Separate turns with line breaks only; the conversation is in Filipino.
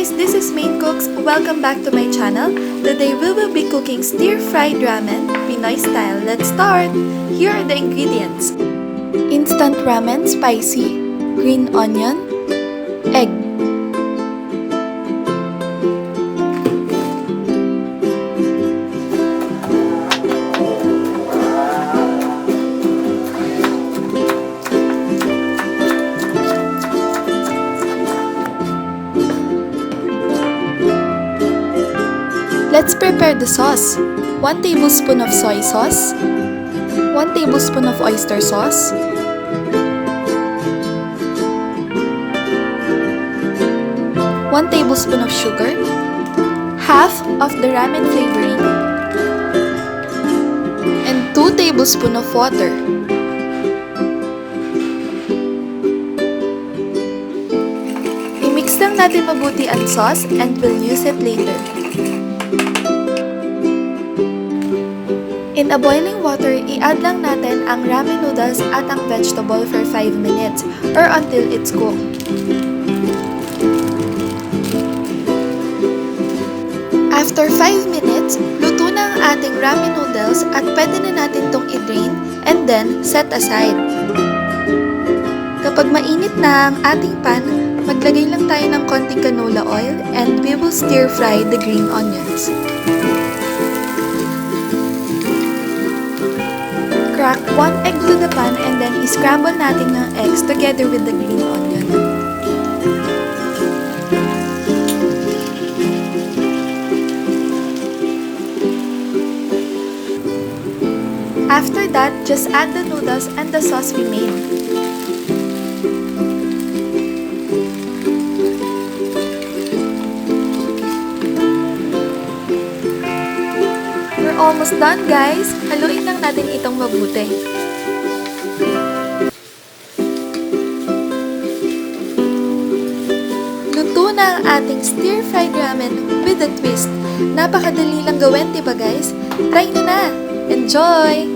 guys, this is Maine Cooks. Welcome back to my channel. Today we will be cooking stir-fried ramen, Pinoy style. Let's start! Here are the ingredients. Instant ramen, spicy, green onion, egg. Let's prepare the sauce. 1 tablespoon of soy sauce, 1 tablespoon of oyster sauce, 1 tablespoon of sugar, half of the ramen flavoring, and 2 tablespoons of water. I-mix lang natin mabuti ang sauce and we'll use it later. In a boiling water, i-add lang natin ang ramen noodles at ang vegetable for 5 minutes or until it's cooked. After 5 minutes, luto na ang ating ramen noodles at pwede na natin itong i-drain and then set aside. Kapag mainit na ang ating pan, maglagay lang tayo ng konting canola oil and we will stir fry the green onions. Crack 1 egg to the pan and then i-scramble natin yung eggs together with the green onion. After that, just add the noodles and the sauce we made. We're almost done, guys! Haluin lang natin itong mabuti. Luto na ang ating stir-fried ramen with a twist. Napakadali lang gawin, diba guys? Try nyo na! Enjoy!